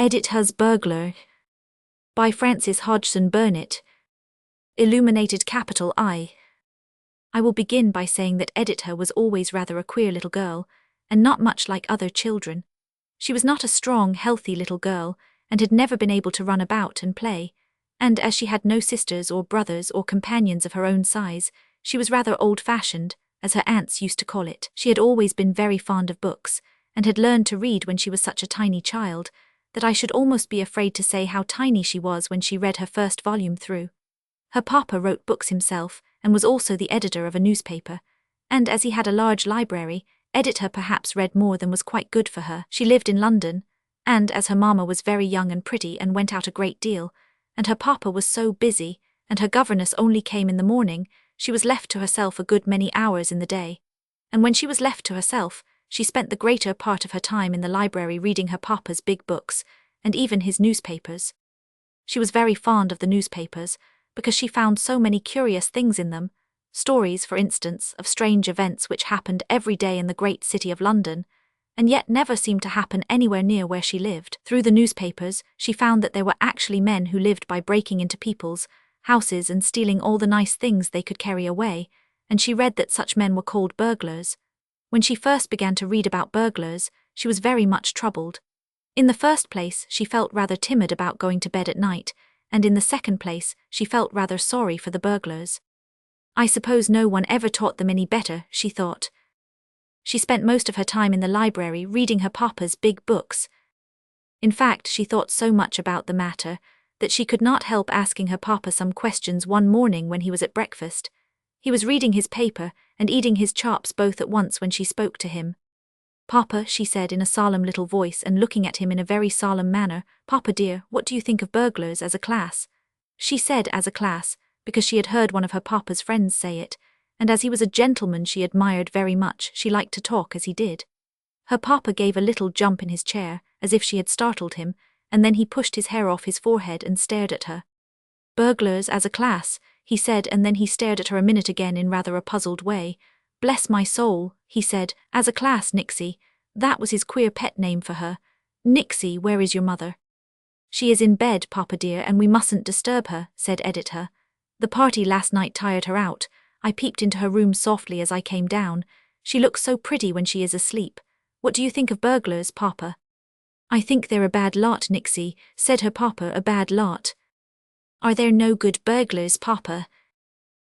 Editha's Burglar by Francis Hodgson Burnett. Illuminated capital I. I will begin by saying that Editha was always rather a queer little girl, and not much like other children. She was not a strong, healthy little girl, and had never been able to run about and play, and as she had no sisters or brothers or companions of her own size, she was rather old-fashioned, as her aunts used to call it. She had always been very fond of books, and had learned to read when she was such a tiny child, that I should almost be afraid to say how tiny she was when she read her first volume through. Her papa wrote books himself, and was also the editor of a newspaper, and as he had a large library, Editha perhaps read more than was quite good for her. She lived in London, and as her mamma was very young and pretty and went out a great deal, and her papa was so busy, and her governess only came in the morning, she was left to herself a good many hours in the day. And when she was left to herself, she spent the greater part of her time in the library reading her papa's big books, and even his newspapers. She was very fond of the newspapers, because she found so many curious things in them, stories, for instance, of strange events which happened every day in the great city of London, and yet never seemed to happen anywhere near where she lived. Through the newspapers, she found that there were actually men who lived by breaking into people's houses and stealing all the nice things they could carry away, and she read that such men were called burglars. When she first began to read about burglars, she was very much troubled. In the first place, she felt rather timid about going to bed at night, and in the second place, she felt rather sorry for the burglars. I suppose no one ever taught them any better, she thought. She spent most of her time in the library reading her papa's big books. In fact, she thought so much about the matter that she could not help asking her papa some questions one morning when he was at breakfast. He was reading his paper and eating his chops both at once when she spoke to him. "Papa," she said in a solemn little voice and looking at him in a very solemn manner, "Papa dear, what do you think of burglars as a class?" She said as a class, because she had heard one of her papa's friends say it, and as he was a gentleman she admired very much, she liked to talk as he did. Her papa gave a little jump in his chair, as if she had startled him, and then he pushed his hair off his forehead and stared at her. "Burglars as a class," he said, and then he stared at her a minute again in rather a puzzled way. "Bless my soul," he said, "as a class, Nixie." That was his queer pet name for her. "Nixie, where is your mother?" "She is in bed, Papa dear, and we mustn't disturb her," said Editha. "The party last night tired her out. I peeped into her room softly as I came down. She looks so pretty when she is asleep. What do you think of burglars, Papa?" "I think they're a bad lot, Nixie," said her papa, "a bad lot." "Are there no good burglars, Papa?"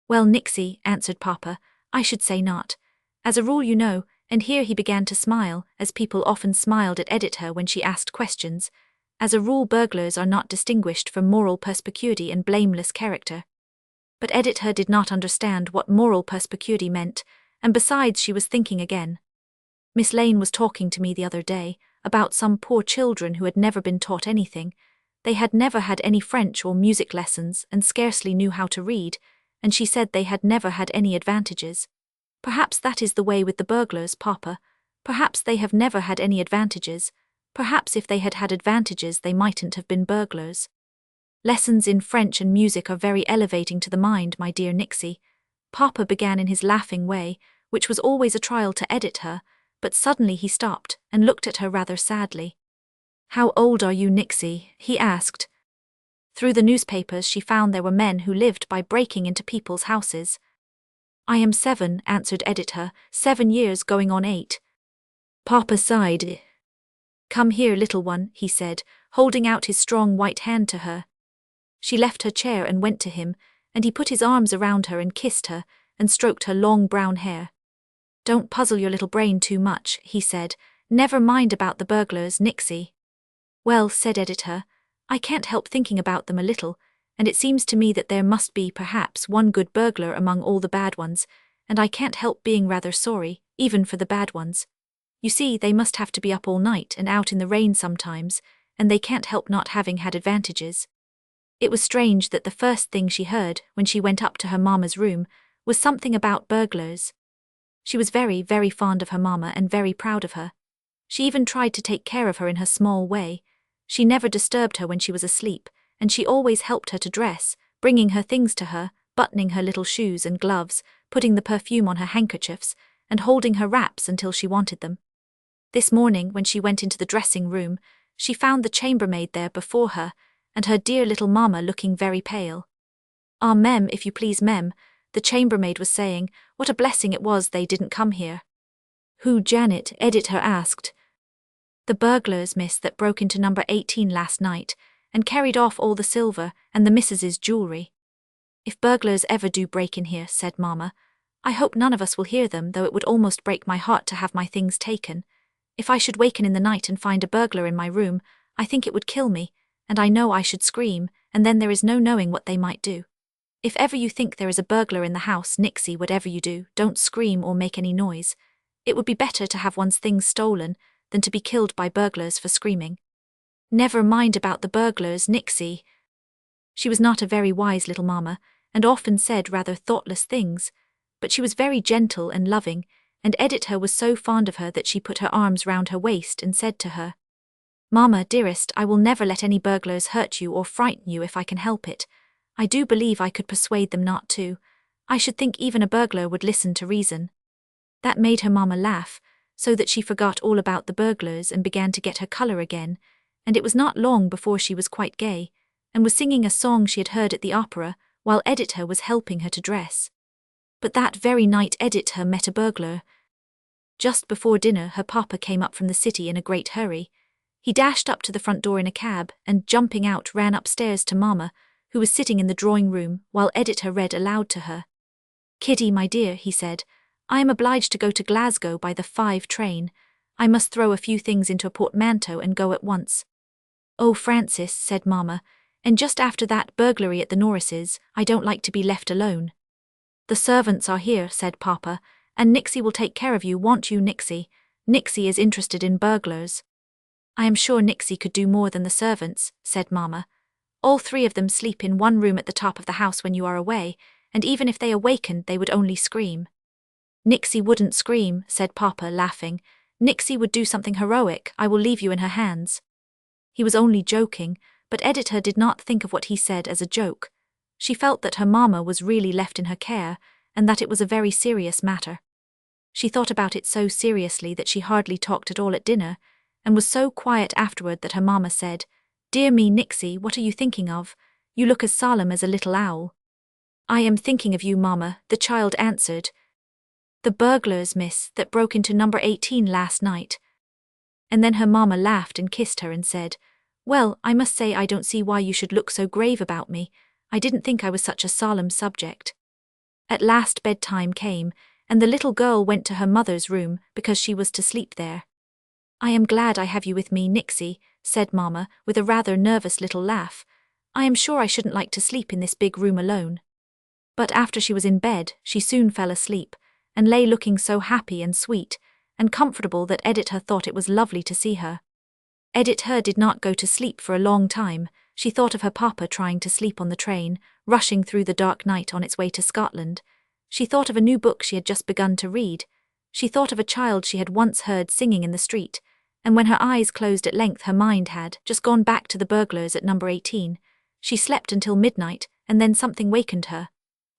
"Well, Nixie," answered Papa, "I should say not. As a rule, you know," and here he began to smile, as people often smiled at Editha when she asked questions, "as a rule burglars are not distinguished from moral perspicuity and blameless character." But Editha did not understand what moral perspicuity meant, and besides she was thinking again. "Miss Lane was talking to me the other day about some poor children who had never been taught anything. They had never had any French or music lessons and scarcely knew how to read, and she said they had never had any advantages. Perhaps that is the way with the burglars, Papa. Perhaps they have never had any advantages. Perhaps if they had had advantages they mightn't have been burglars. Lessons in French and music are very elevating to the mind, my dear Nixie." Papa began in his laughing way, which was always a trial to Editha, but suddenly he stopped and looked at her rather sadly. "How old are you, Nixie?" he asked. Through the newspapers she found there were men who lived by breaking into people's houses. "I am 7, answered Editha, 7 years going on 8. Papa sighed. "Come here, little one," he said, holding out his strong white hand to her. She left her chair and went to him, and he put his arms around her and kissed her, and stroked her long brown hair. "Don't puzzle your little brain too much," he said. "Never mind about the burglars, Nixie." "Well," said Editha, "I can't help thinking about them a little, and it seems to me that there must be, perhaps, one good burglar among all the bad ones, and I can't help being rather sorry, even for the bad ones. You see, they must have to be up all night and out in the rain sometimes, and they can't help not having had advantages." It was strange that the first thing she heard, when she went up to her mamma's room, was something about burglars. She was very, very fond of her mamma and very proud of her. She even tried to take care of her in her small way. She never disturbed her when she was asleep, and she always helped her to dress, bringing her things to her, buttoning her little shoes and gloves, putting the perfume on her handkerchiefs, and holding her wraps until she wanted them. This morning, when she went into the dressing room, she found the chambermaid there before her, and her dear little mamma looking very pale. "Ah, mem, if you please, mem," the chambermaid was saying, "what a blessing it was they didn't come here." "Who, Janet?" Editha asked. "The burglars, miss, that broke into number 18 last night, and carried off all the silver and the missis's jewellery." "If burglars ever do break in here," said mamma, "I hope none of us will hear them, though it would almost break my heart to have my things taken. If I should waken in the night and find a burglar in my room, I think it would kill me, and I know I should scream, and then there is no knowing what they might do. If ever you think there is a burglar in the house, Nixie, whatever you do, don't scream or make any noise. It would be better to have one's things stolen than to be killed by burglars for screaming." "Never mind about the burglars, Nixie." She was not a very wise little mamma, and often said rather thoughtless things, but she was very gentle and loving, and Editha was so fond of her that she put her arms round her waist and said to her, "Mamma, dearest, I will never let any burglars hurt you or frighten you if I can help it. I do believe I could persuade them not to. I should think even a burglar would listen to reason." That made her mamma laugh, so that she forgot all about the burglars and began to get her colour again, and it was not long before she was quite gay, and was singing a song she had heard at the opera while Editha was helping her to dress. But that very night Editha met a burglar. Just before dinner her papa came up from the city in a great hurry. He dashed up to the front door in a cab and, jumping out, ran upstairs to mamma, who was sitting in the drawing-room while Editha read aloud to her. "Kitty, my dear," he said, "I am obliged to go to Glasgow by the 5 train. I must throw a few things into a portmanteau and go at once." "Oh, Francis," said mamma, "and just after that burglary at the Norrises, I don't like to be left alone." "The servants are here," said papa, "and Nixie will take care of you, won't you, Nixie? Nixie is interested in burglars." "I am sure Nixie could do more than the servants," said mamma. "All 3 of them sleep in one room at the top of the house when you are away, and even if they awakened they would only scream." "Nixie wouldn't scream," said papa, laughing. "Nixie would do something heroic. I will leave you in her hands." He was only joking, but Editha did not think of what he said as a joke. She felt that her mamma was really left in her care, and that it was a very serious matter. She thought about it so seriously that she hardly talked at all at dinner, and was so quiet afterward that her mamma said, "Dear me, Nixie, what are you thinking of? You look as solemn as a little owl." "I am thinking of you, mamma," the child answered. "The burglars, miss, that broke into number 18 last night." And then her mamma laughed and kissed her and said, "Well, I must say I don't see why you should look so grave about me. I didn't think I was such a solemn subject." At last bedtime came, and the little girl went to her mother's room because she was to sleep there. "I am glad I have you with me, Nixie," said mamma, with a rather nervous little laugh. "I am sure I shouldn't like to sleep in this big room alone." But after she was in bed, she soon fell asleep, and lay looking so happy and sweet and comfortable that Editha thought it was lovely to see her. Editha did not go to sleep for a long time. She thought of her papa trying to sleep on the train, rushing through the dark night on its way to Scotland. She thought of a new book she had just begun to read. She thought of a child she had once heard singing in the street, and when her eyes closed at length her mind had just gone back to the burglars at number 18. She slept until midnight, and then something wakened her.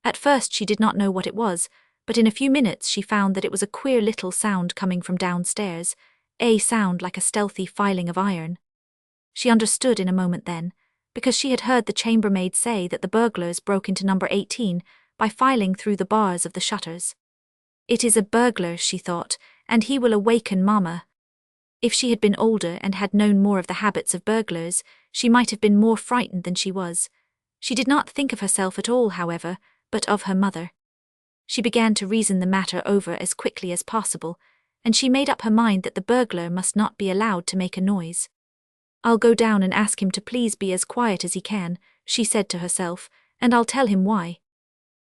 At first she did not know what it was, but in a few minutes she found that it was a queer little sound coming from downstairs, a sound like a stealthy filing of iron. She understood in a moment then, because she had heard the chambermaid say that the burglars broke into number 18 by filing through the bars of the shutters. "It is a burglar," she thought, "and he will awaken mamma." If she had been older and had known more of the habits of burglars, she might have been more frightened than she was. She did not think of herself at all, however, but of her mother. She began to reason the matter over as quickly as possible, and she made up her mind that the burglar must not be allowed to make a noise. "I'll go down and ask him to please be as quiet as he can," she said to herself, "and I'll tell him why."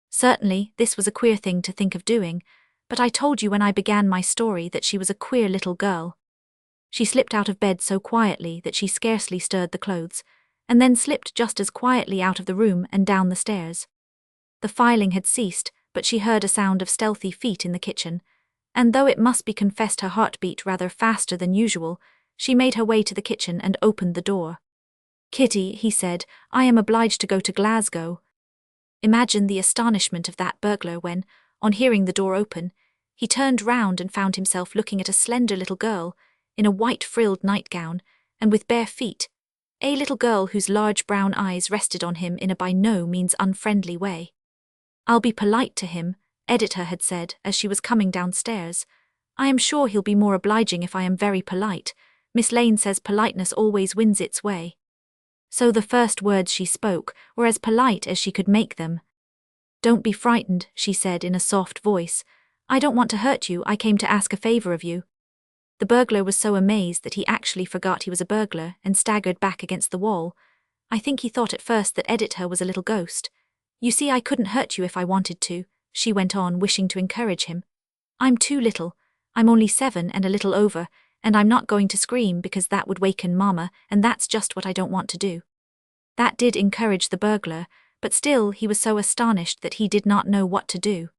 Certainly, this was a queer thing to think of doing, but I told you when I began my story that she was a queer little girl. She slipped out of bed so quietly that she scarcely stirred the clothes, and then slipped just as quietly out of the room and down the stairs. The filing had ceased, but she heard a sound of stealthy feet in the kitchen, and though it must be confessed her heart beat rather faster than usual, she made her way to the kitchen and opened the door. "Kitty," he said, "I am obliged to go to Glasgow." Imagine the astonishment of that burglar when, on hearing the door open, he turned round and found himself looking at a slender little girl in a white frilled nightgown and with bare feet, a little girl whose large brown eyes rested on him in a by no means unfriendly way. "I'll be polite to him," Editha had said as she was coming downstairs. "I am sure he'll be more obliging if I am very polite. Miss Lane says politeness always wins its way." So the first words she spoke were as polite as she could make them. "Don't be frightened," she said in a soft voice. "I don't want to hurt you, I came to ask a favor of you." The burglar was so amazed that he actually forgot he was a burglar and staggered back against the wall. I think he thought at first that Editha was a little ghost. "You see, I couldn't hurt you if I wanted to," she went on, wishing to encourage him. "I'm too little. I'm only 7 and a little over, and I'm not going to scream because that would waken Mama, and that's just what I don't want to do." That did encourage the burglar, but still he was so astonished that he did not know what to do.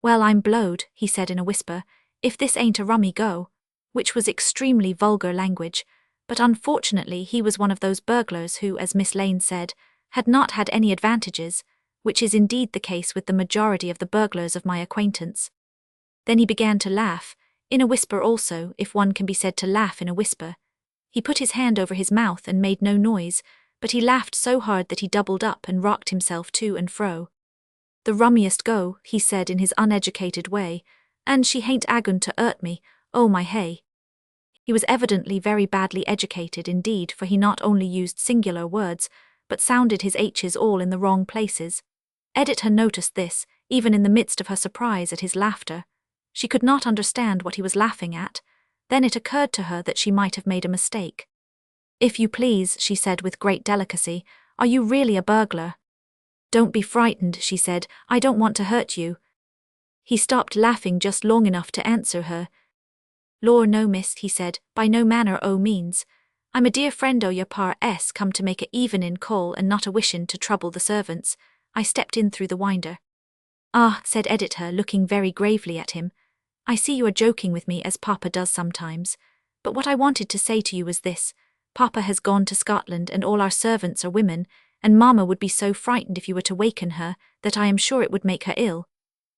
"Well, I'm blowed," he said in a whisper, "if this ain't a rummy go," which was extremely vulgar language, but unfortunately he was one of those burglars who, as Miss Lane said, had not had any advantages, which is indeed the case with the majority of the burglars of my acquaintance. Then he began to laugh, in a whisper also, if one can be said to laugh in a whisper. He put his hand over his mouth and made no noise, but he laughed so hard that he doubled up and rocked himself to and fro. "The rummiest go," he said in his uneducated way, "and she hain't agun to 'urt me, oh my hay." He was evidently very badly educated indeed, for he not only used singular words, but sounded his H's all in the wrong places. Editha noticed this, even in the midst of her surprise at his laughter. She could not understand what he was laughing at. Then it occurred to her that she might have made a mistake. "If you please," she said with great delicacy, "are you really a burglar?" "Don't be frightened," she said, "I don't want to hurt you." He stopped laughing just long enough to answer her. "Lor no, miss," he said, "by no manner o' means. I'm a dear friend o' your par S come to make a evenin' call and not a wishin' to trouble the servants. I stepped in through the winder." "Ah," said Editha, looking very gravely at him, "I see you are joking with me as Papa does sometimes. But what I wanted to say to you was this. Papa has gone to Scotland and all our servants are women, and Mamma would be so frightened if you were to waken her that I am sure it would make her ill.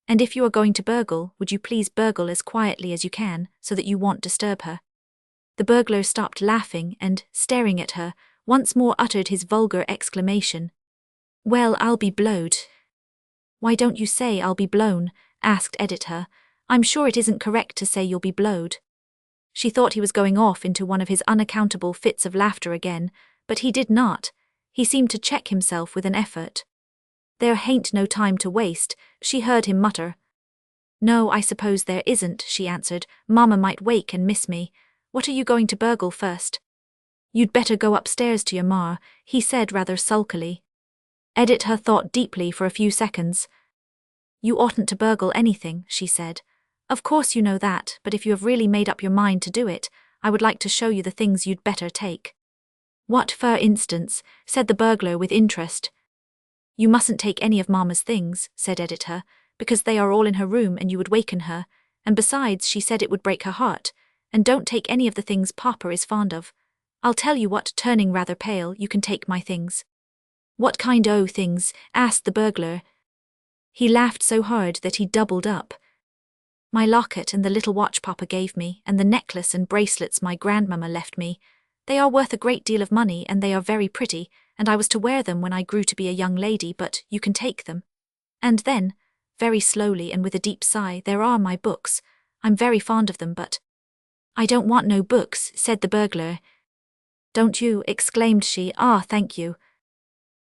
And if you are going to burgle, would you please burgle as quietly as you can, so that you won't disturb her?" The burglar stopped laughing and, staring at her, once more uttered his vulgar exclamation. "Well, I'll be blowed." "Why don't you say I'll be blown?" asked Editha. "I'm sure it isn't correct to say you'll be blowed." She thought he was going off into one of his unaccountable fits of laughter again, but he did not. He seemed to check himself with an effort. "There hain't no time to waste," she heard him mutter. "No, I suppose there isn't," she answered. "Mamma might wake and miss me. What are you going to burgle first?" "You'd better go upstairs to your ma," he said rather sulkily. Editha thought deeply for a few seconds. "You oughtn't to burgle anything," she said. "Of course you know that, but if you have really made up your mind to do it, I would like to show you the things you'd better take." "What, for instance?" said the burglar with interest. "You mustn't take any of Mamma's things," said Editha, "because they are all in her room and you would waken her, and besides she said it would break her heart, and don't take any of the things Papa is fond of. I'll tell you what," turning rather pale, "you can take my things." "What kind o' things?" asked the burglar. He laughed so hard that he doubled up. "My locket and the little watch Papa gave me, and the necklace and bracelets my grandmamma left me. They are worth a great deal of money and they are very pretty, and I was to wear them when I grew to be a young lady, but you can take them. And then," very slowly and with a deep sigh, "there are my books. I'm very fond of them, but—" "I don't want no books," said the burglar. "Don't you?" exclaimed she. "Ah, thank you."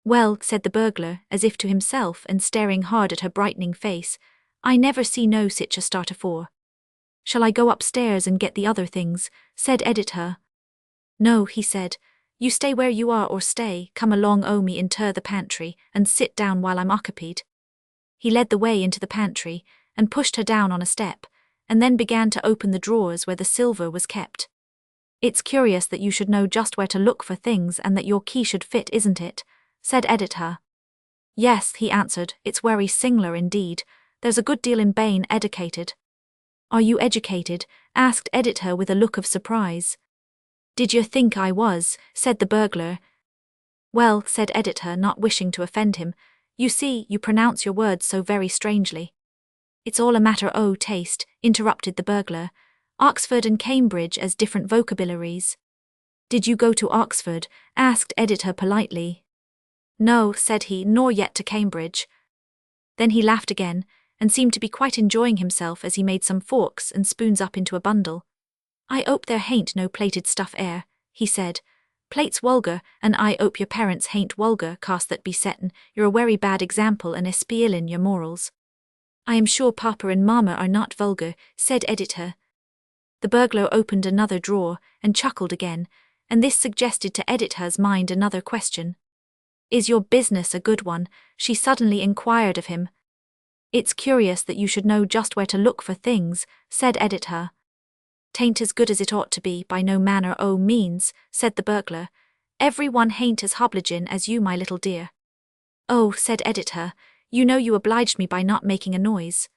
"Well," said the burglar, as if to himself and staring hard at her brightening face, "I never see no sich a start afore." "Shall I go upstairs and get the other things?" said Editha. "No," he said. "You stay where you are or come along o' me into the pantry and sit down while I'm occupied." He led the way into the pantry and pushed her down on a step, and then began to open the drawers where the silver was kept. "It's curious that you should know just where to look for things and that your key should fit, isn't it?" said Editha. "Yes," he answered, "it's very sing'lar indeed. There's a good deal in Bain educated." "Are you educated?" asked Editha with a look of surprise. "Did you think I was?" said the burglar. "Well," said Editha, not wishing to offend him, "you see, you pronounce your words so very strangely." "It's all a matter o' taste," interrupted the burglar. "Oxford and Cambridge as different vocabularies." Did you go to Oxford? Asked Editha politely. No, said he, nor yet to Cambridge. Then he laughed again, and seemed to be quite enjoying himself as he made some forks and spoons up into a bundle. I 'ope there hain't no plated stuff 'ere, he said. Plate's vulgar, and I 'ope your parents hain't vulgar, cast that be settin', you're a werry bad example and espielin' your morals. I am sure Papa and Mama are not vulgar, said Editha. The burglar opened another drawer, and chuckled again, and this suggested to Editha's mind another question. Is your business a good one? She suddenly inquired of him. It's curious that you should know just where to look for things, said Editha. Tain't as good as it ought to be, by no manner o' means, said the burglar. Every one hain't as hobligin as you, my little dear. Oh, said Editha, you know you obliged me by not making a noise.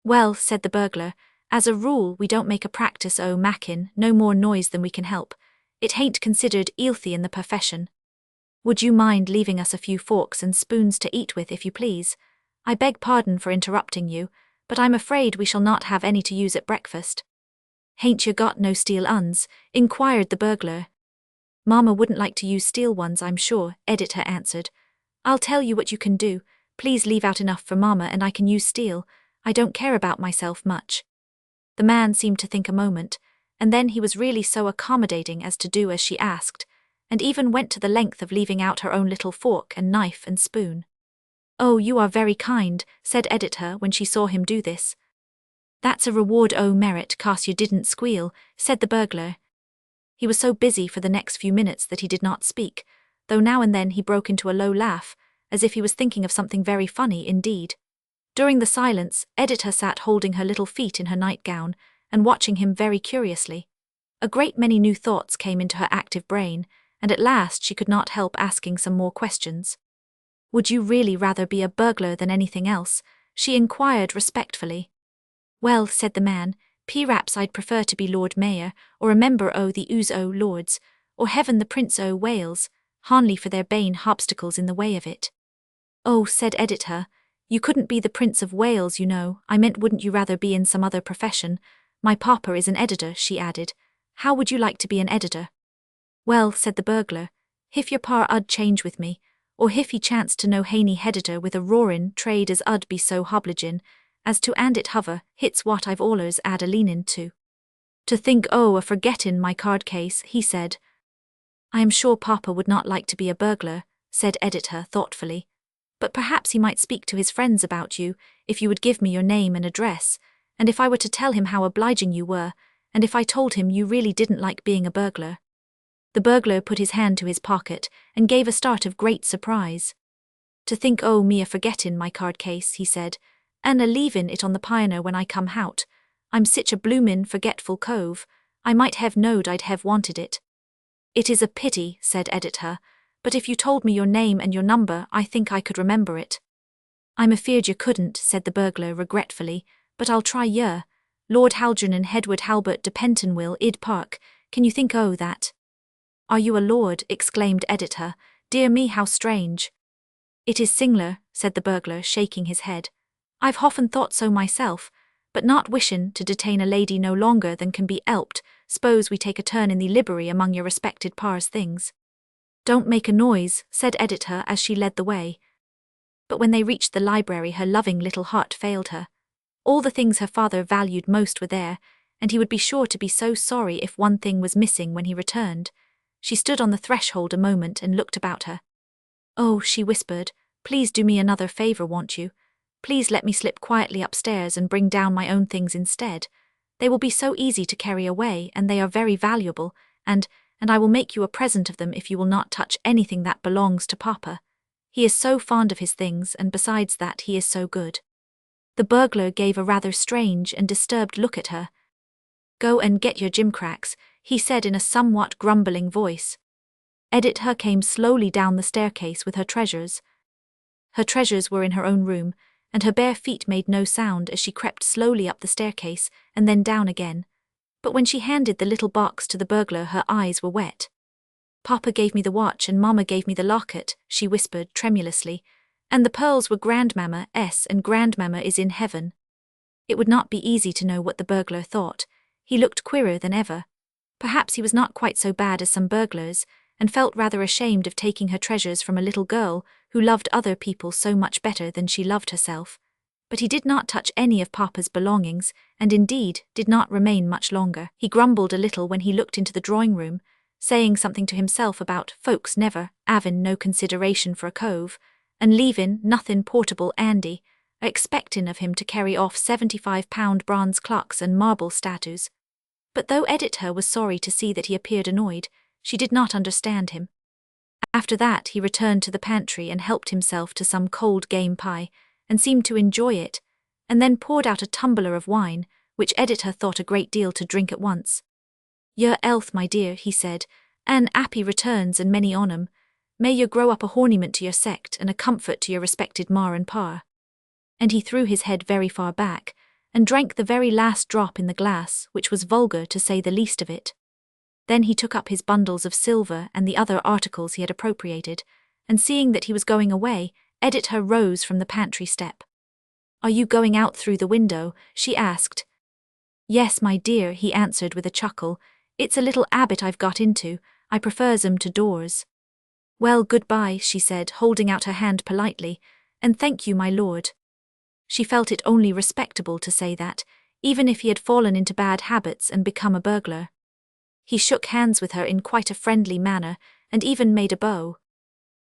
Well, said the burglar, as a rule we don't make a practice o' makin' no more noise than we can help. It hain't considered ealthy in the profession. Would you mind leaving us a few forks and spoons to eat with, if you please? I beg pardon for interrupting you, but I'm afraid we shall not have any to use at breakfast. Hain't you got no steel uns? Inquired the burglar. Mama wouldn't like to use steel ones, I'm sure, Editha answered. I'll tell you what you can do. Please leave out enough for Mama and I can use steel. I don't care about myself much. The man seemed to think a moment, and then he was really so accommodating as to do as she asked, and even went to the length of leaving out her own little fork and knife and spoon. Oh, you are very kind, said Editha when she saw him do this. That's a reward o' merit, cause you didn't squeal, said the burglar. He was so busy for the next few minutes that he did not speak, though now and then he broke into a low laugh, as if he was thinking of something very funny indeed. During the silence, Editha sat holding her little feet in her nightgown, and watching him very curiously. A great many new thoughts came into her active brain, and at last she could not help asking some more questions. Would you really rather be a burglar than anything else? She inquired respectfully. Well, said the man, perhaps I'd prefer to be Lord Mayor, or a member o' the House o' Lords, or Heaven the Prince o' Wales, hanly for their bane hobstacles in the way of it. Oh, said Editha, you couldn't be the Prince of Wales, you know. I meant wouldn't you rather be in some other profession? My papa is an editor, she added. How would you like to be an editor? Well, said the burglar, if your pa ud change with me, or if he chanced to know Haney heditor with a roarin' trade as ud be so hobligin, as to and it hover, hit's what I've allers 'ad a leanin' to. To think a forgettin' my card case, he said. I am sure Papa would not like to be a burglar, said Editha thoughtfully, but perhaps he might speak to his friends about you, if you would give me your name and address, and if I were to tell him how obliging you were, and if I told him you really didn't like being a burglar. The burglar put his hand to his pocket, and gave a start of great surprise. To think me a forgettin' my card case, he said, and a leavin' it on the pioneer when I come hout. I'm sich a bloomin' forgetful cove, I might have knowed I'd have wanted it. It is a pity, said Editha, but if you told me your name and your number, I think I could remember it. I'm afeard you couldn't, said the burglar regretfully, but I'll try yer. Lord Halgernon Hedward Halbert de Pentonville Id Park, can you think o' that? Are you a lord? Exclaimed Editha. Dear me, how strange. It is sing'lar, said the burglar, shaking his head. I've often thought so myself, but not wishin' to detain a lady no longer than can be 'elped, s'pose we take a turn in the library among your respected par's things. Don't make a noise, said Editha as she led the way. But when they reached the library her loving little heart failed her. All the things her father valued most were there, and he would be sure to be so sorry if one thing was missing when he returned. She stood on the threshold a moment and looked about her. Oh, she whispered, please do me another favor, won't you? Please let me slip quietly upstairs and bring down my own things instead. They will be so easy to carry away, and they are very valuable, and I will make you a present of them if you will not touch anything that belongs to Papa. He is so fond of his things, and besides that he is so good. The burglar gave a rather strange and disturbed look at her. Go and get your gimcracks, he said in a somewhat grumbling voice. Editha came slowly down the staircase with her treasures. Her treasures were in her own room, and her bare feet made no sound as she crept slowly up the staircase and then down again. But when she handed the little box to the burglar her eyes were wet. Papa gave me the watch and Mama gave me the locket, she whispered tremulously, and the pearls were Grandmamma's and Grandmamma is in heaven. It would not be easy to know what the burglar thought. He looked queerer than ever. Perhaps he was not quite so bad as some burglars, and felt rather ashamed of taking her treasures from a little girl who loved other people so much better than she loved herself. But he did not touch any of Papa's belongings, and indeed did not remain much longer. He grumbled a little when he looked into the drawing room, saying something to himself about folks never havin' no consideration for a cove, and leavin' nothin' portable Andy, expectin' of him to carry off 75-pound bronze clocks and marble statues. But though Editha was sorry to see that he appeared annoyed, she did not understand him. After that he returned to the pantry and helped himself to some cold game pie, and seemed to enjoy it, and then poured out a tumbler of wine, which Editha thought a great deal to drink at once. "Your health, my dear," he said, "an' 'appy returns and many on 'em. May you grow up a horniment to your sect and a comfort to your respected ma and pa." And he threw his head very far back, and drank the very last drop in the glass, which was vulgar to say the least of it. Then he took up his bundles of silver and the other articles he had appropriated, and seeing that he was going away, Editha rose from the pantry step. "Are you going out through the window?" she asked. "Yes, my dear," he answered with a chuckle. "It's a little habit I've got into. I prefers 'em to doors." "Well, goodbye," she said, holding out her hand politely, "and thank you, my lord." She felt it only respectable to say that, even if he had fallen into bad habits and become a burglar. He shook hands with her in quite a friendly manner, and even made a bow.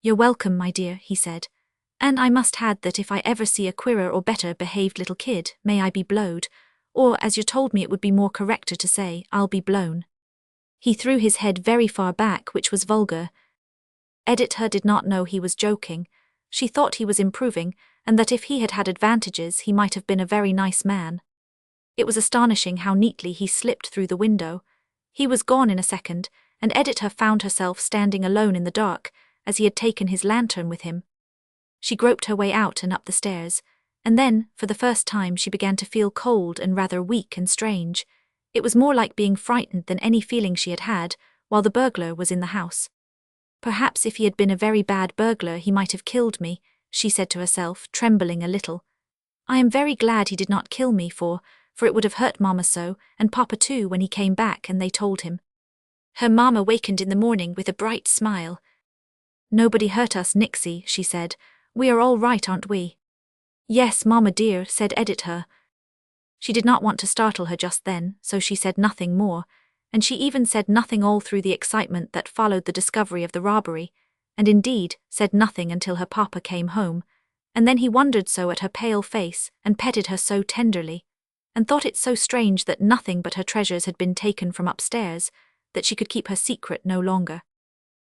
"You're welcome, my dear," he said. "And I must add that if I ever see a queerer or better behaved little kid, may I be blowed, or, as you told me it would be more correcter to say, I'll be blown." He threw his head very far back, which was vulgar. Editha did not know he was joking. She thought he was improving, and that if he had had advantages he might have been a very nice man. It was astonishing how neatly he slipped through the window. He was gone in a second, and Editha found herself standing alone in the dark, as he had taken his lantern with him. She groped her way out and up the stairs, and then, for the first time, she began to feel cold and rather weak and strange. It was more like being frightened than any feeling she had had while the burglar was in the house. "Perhaps if he had been a very bad burglar he might have killed me," she said to herself, trembling a little. "I am very glad he did not kill me, for it would have hurt Mamma so, and Papa too, when he came back and they told him." Her mamma wakened in the morning with a bright smile. "Nobody hurt us, Nixie," she said. "We are all right, aren't we?" "Yes, Mamma dear," said Editha. She did not want to startle her just then, so she said nothing more, and she even said nothing all through the excitement that followed the discovery of the robbery, and indeed said nothing until her papa came home, and then he wondered so at her pale face and petted her so tenderly, and thought it so strange that nothing but her treasures had been taken from upstairs, that she could keep her secret no longer.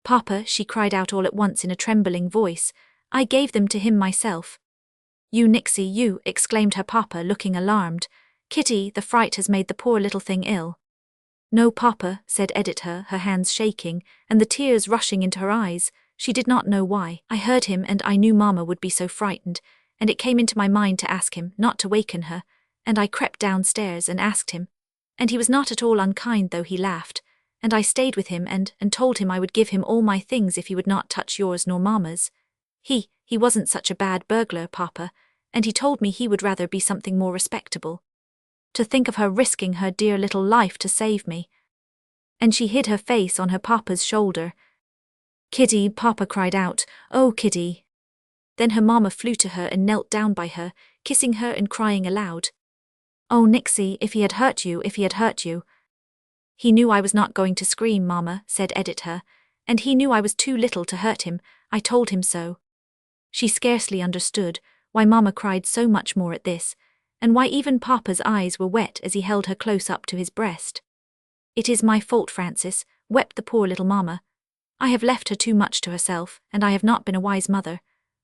"Papa," she cried out all at once in a trembling voice, "I gave them to him myself." "You, Nixie, you," exclaimed her papa, looking alarmed. "Kitty, the fright has made the poor little thing ill." "No, Papa," said Editha, her hands shaking, and the tears rushing into her eyes. She did not know why. "I heard him, and I knew Mamma would be so frightened, and it came into my mind to ask him, not to waken her, and I crept downstairs and asked him. And he was not at all unkind, though he laughed, and I stayed with him and told him I would give him all my things if he would not touch yours nor Mamma's. He wasn't such a bad burglar, Papa, and he told me he would rather be something more respectable. To think of her risking her dear little life to save me." And she hid her face on her papa's shoulder. "Kitty," Papa cried out, "oh, Kitty." Then her mamma flew to her and knelt down by her, kissing her and crying aloud. "Oh, Nixie, if he had hurt you, if he had hurt you." "He knew I was not going to scream, Mamma," said Editha, "and he knew I was too little to hurt him. I told him so." She scarcely understood why Mamma cried so much more at this, and why even Papa's eyes were wet as he held her close up to his breast. "It is my fault, Francis," wept the poor little Mamma. "I have left her too much to herself, and I have not been a wise mother.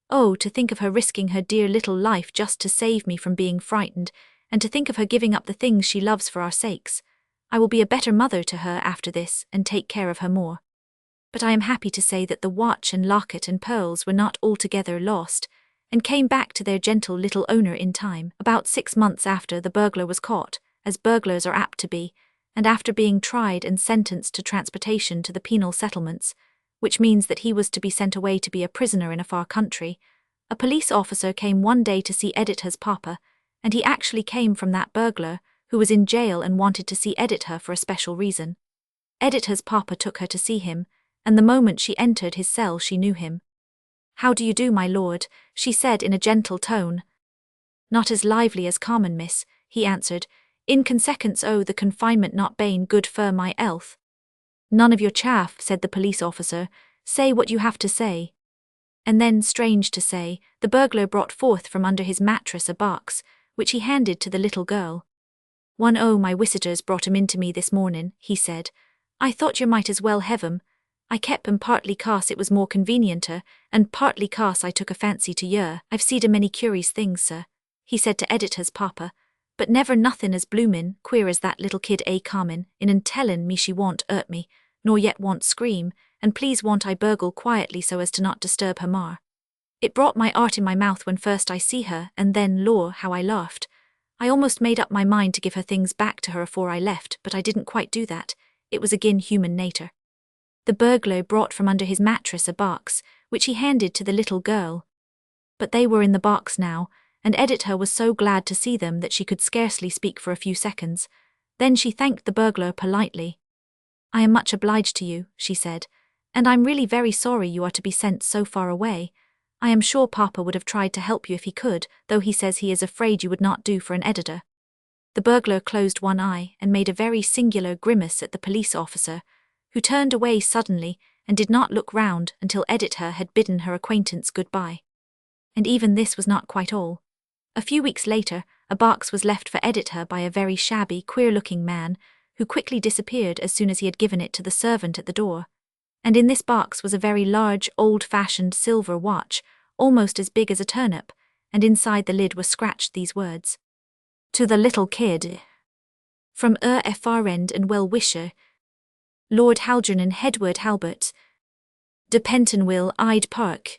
Oh, to think of her risking her dear little life just to save me from being frightened, and to think of her giving up the things she loves for our sakes. I will be a better mother to her after this, and take care of her more. But I am happy to say that the watch and locket and pearls were not altogether lost, and came back to their gentle little owner in time, about 6 months after the burglar was caught, as burglars are apt to be, and after being tried and sentenced to transportation to the penal settlements, which means that he was to be sent away to be a prisoner in a far country. A police officer came one day to see Editha's papa, and he actually came from that burglar, who was in jail and wanted to see Editha for a special reason. Editha's papa took her to see him, and the moment she entered his cell she knew him. "How do you do, my lord?" she said in a gentle tone. "Not as lively as common, miss," he answered, "in consequence o' the confinement not bane good for my health." "None of your chaff," said the police officer. "Say what you have to say." And then, strange to say, the burglar brought forth from under his mattress a box, which he handed to the little girl. "One o' my visitors brought 'em in to me this morning," he said. "I thought you might as well have 'em. I kep 'em partly 'cause it was more convenienter, and partly 'cause I took a fancy to yer. I've seed a many curious things, sir," he said to Editha's papa, "but never nothin' as bloomin' queer as that little kid comin' in and tellin' me she won't hurt me, nor yet won't scream, and please won't I burgle quietly so as to not disturb her mar. It brought my 'eart in my mouth when first I see her, and then, lor, how I laughed. I almost made up my mind to give her things back to her afore I left, but I didn't quite do that. It was agin human natur." The burglar brought from under his mattress a box, which he handed to the little girl. But they were in the box now, and Editha was so glad to see them that she could scarcely speak for a few seconds. Then she thanked the burglar politely. "I am much obliged to you," she said, "and I'm really very sorry you are to be sent so far away. I am sure Papa would have tried to help you if he could, though he says he is afraid you would not do for an editor." The burglar closed one eye and made a very singular grimace at the police officer, who turned away suddenly and did not look round until Editha had bidden her acquaintance goodbye. And even this was not quite all. A few weeks later, a box was left for Editha by a very shabby, queer-looking man, who quickly disappeared as soon as he had given it to the servant at the door. And in this box was a very large, old-fashioned silver watch, almost as big as a turnip, and inside the lid were scratched these words: "To the little kid. From a friend and well-wisher, Lord Halgernon Hedward Halbert, de Pentonville, Hyde Park."